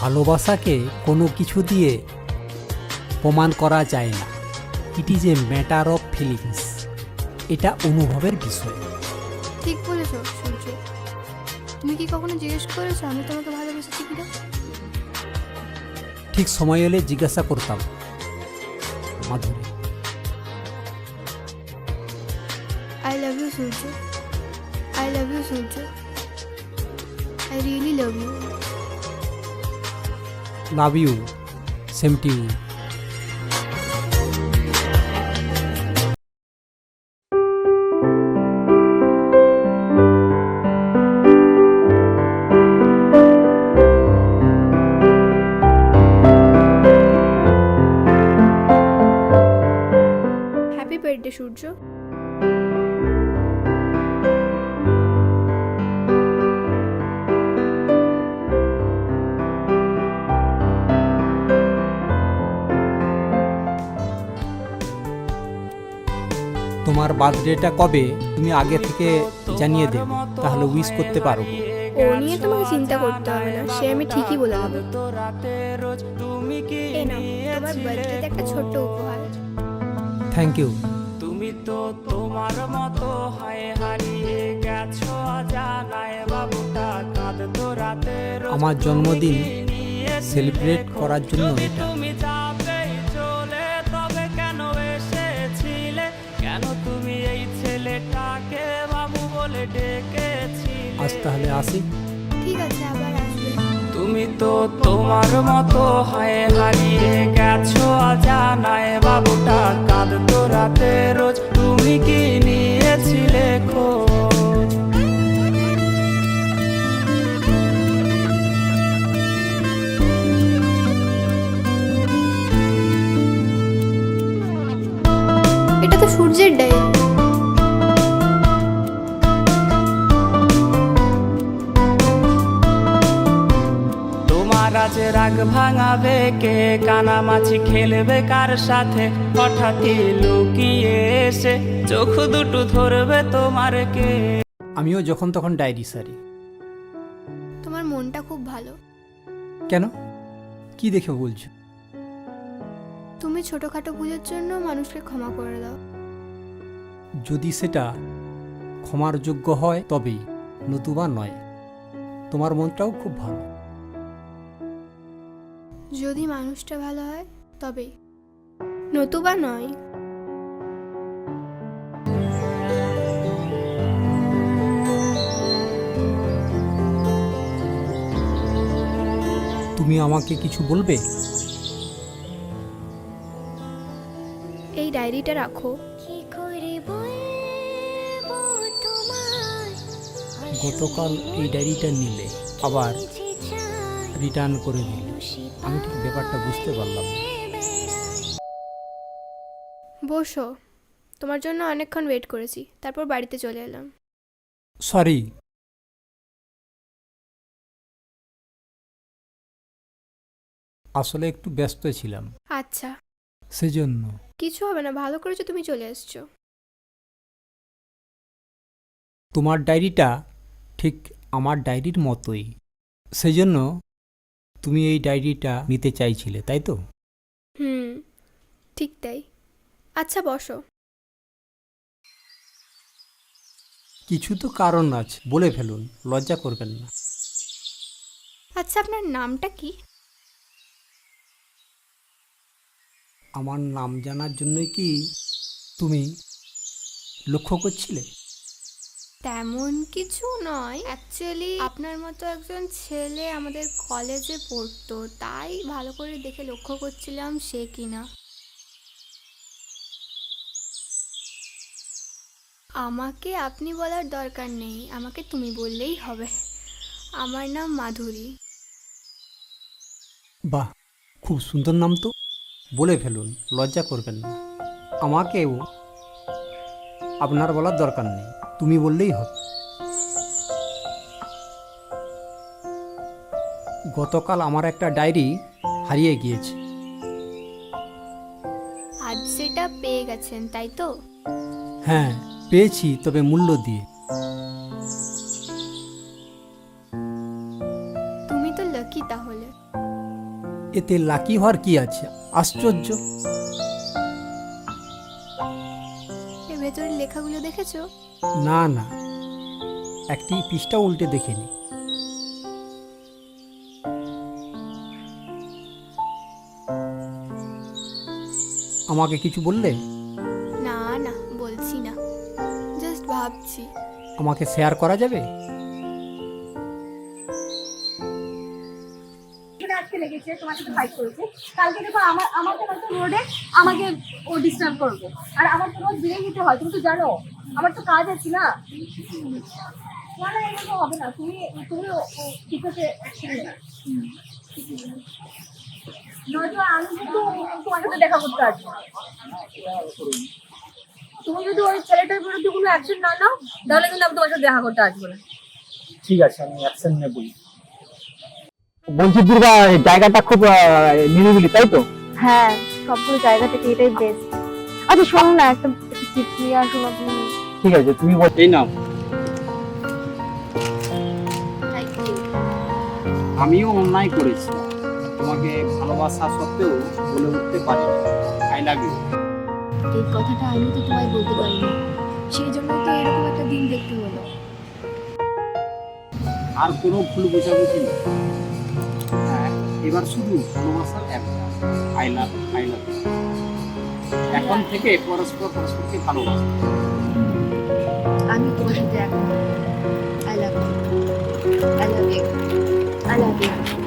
ভালোবাসাকে কোনো কিছু দিয়ে প্রমাণ করা যায় না। It is a matter of feelings. এটা অনুভবের বিষয়। ঠিক বলেছ সূর্য। তুমি কি কখনো জিজ্ঞেস করেছো আমি তোমাকে ভালোবেসেছি কিনা? ঠিক সময় এলে জিজ্ঞাসা করতাম Madhuri. I love you Surya, I love you Surya, I really love you. Love you, same to you. Happy birthday Surya. তোমার বার্থডেটা কবে তুমি আগে থেকে জানিয়ে দেবে, তাহলে উইশ করতে পারবো। ও নিয়ে তোমাকে চিন্তা করতে হবে না, সে আমি ঠিকই বলে দেবো। এই নাও তোমার বার্থডেতে একটা ছোট্ট উপহার। Thank you. তুমি তো তোমার মতো হয় হারিয়ে গেছো অজানায় বাবুটা কাঁদতো রাতে রোজ। আমার জন্মদিন সেলিব্রেট করার জন্য এটা। তুমি যাবেই চলে তবে কেন এসেছিলে? কেন তুমি এই ছেলেটাকে বাবু বলে ডেকেছিলে? আজ তাহলে আসি। ঠিক আছে, আবার আসবে। তুমি তো তোমার মতো হয় হারিয়ে গেছো অজানায় বাবুটা কাঁদতো রাতে রোজ। তুমি কি নিয়েছিলে খোঁজ? এটা তো সূর্যের ডায়েরি। তোমার আজ রাগ ভাঙাবে কে? কানামাছি খেলবে কার সাথে? হঠাৎই লুকিয়ে এসে চোখ দুটো ধরবে তোমার কে? আমিও যখন তখন ডায়েরি সারি। তোমার মনটা খুব ভালো। কেন? কি দেখে বলছো? তুমি ছোটখাটো ভুলের জন্য মানুষকে ক্ষমা করে দাও। যদি সেটা ক্ষমার যোগ্য হয় তবেই, নতুবা নয়। তোমার মনটাও খুব ভালো। যদি মানুষটা ভালো হয় তবেই, নতুবা নয়। তুমি আমাকে কিছু বলবে? এই ডায়েরিটা রাখো। গতকাল এই ডায়েরিটা নিলে, আবার রিটার্ন করে দিলে। আমি ঠিক ব্যাপারটা বুঝতে পারলাম না। বসো, তোমার জন্য অনেকক্ষণ ওয়েট করেছি, তারপর বাড়িতে চলে এলাম। সরি। আসলে একটু ব্যস্ত ছিলাম, আচ্ছা, সেজন্য। কিছু হবে না, ভালো করেছো তুমি চলে এসছো। তোমার ডায়েরিটা ঠিক আমার ডায়েরির মতোই, সেজন্য তুমি এই ডায়েরিটা নিতে চাইছিলে, তাই তো? হুম, ঠিক তাই। আচ্ছা বসো। কিছু তো কারণ আছে, বলে ফেলুন, লজ্জা করবেন না। আচ্ছা, আপনার নামটা কি? আমার নাম জানার জন্যই কি তুমি লক্ষ্য করছিলে? তেমন কিছু নয়, অ্যাকচুয়ালি আপনার মতো একজন ছেলে আমাদের কলেজে পড়তো, তাই ভালো করে দেখে লক্ষ্য করছিলাম সে কিনা। আমাকে আপনি বলার দরকার নেই, আমাকে তুমি বললেই হবে। আমার নাম মাধুরী। বাহ, খুব সুন্দর নাম তো। বলে ফেলুন, লজ্জা করবেন না। আমাকেও আপনার বলার দরকার নেই, তুমি বললেই হবে। গতকাল আমার একটা ডায়েরি হারিয়ে গিয়েছে। আজ সেটা পেয়ে গেছেন তাই তো? হ্যাঁ, পেয়েছি, তবে মূল্য দিয়ে। তুমি তো লাকি তাহলে। এতে লাকি হওয়ার কি আছে? আশ্চর্য। এর ভেতরের লেখাগুলো দেখেছো? না না, একটি পৃষ্ঠা উল্টে দেখিনি। আমাকে কিছু বললে? না না, বলছি না, জাস্ট ভাবছি। আমাকে শেয়ার করা যাবে? আজকে লেগেছে, তোমার সাথে ফাইট করেছে, কালকে দেখো আমাকে হয়তো রোডে আমাকে ও ডিস্টার্ব করবে, আর আমার তো রোজ বেরিয়ে যেতে হয়, তুমি তো জানো আমার তো কাজ আছে না। না না, এরকম হবে না, তুমি ঠিক আছে অ্যাকশন না, নয়তো আমি কিন্তু তোমার সাথে দেখা করতে আসবো। তুমি যদি ওই ছেলেটার বিরুদ্ধে কোনো অ্যাকশন না নাও, তাহলে কিন্তু আমি তোমার সাথে দেখা করতে আসবো না। ঠিক আছে, আমি অ্যাকশন নেবই। বলছি দুর্গা, এই জায়গাটা খুব নিরিবিলি, তাই তো? হ্যাঁ, সবগুলো জায়গা থেকে এটাই বেস্ট। আচ্ছা শোনো না, একটা চিপস নিয়ে আসো না তুমি। ঠিক আছে, তুমি এই নাও। আমিও অন্যায় করেছি, তোমাকে ভালোবাসা সত্ত্বেও বলে উঠতে পারিনি আই লাভ ইউ। এই কথাটা আমি তো তোমায় বলতে পারিনি, সেই জন্যই তো এরকম একটা দিন দেখতে হলো। আর কোনো ভুল বোঝাবুঝি নেই। হ্যাঁ, এবার শুধু ভালোবাসার একটা আই লাভ ইউ। এখন থেকে পরস্পরকে ভালোবাসা। আমি তোমার সাথে একমত। I love you, I love you, I love you.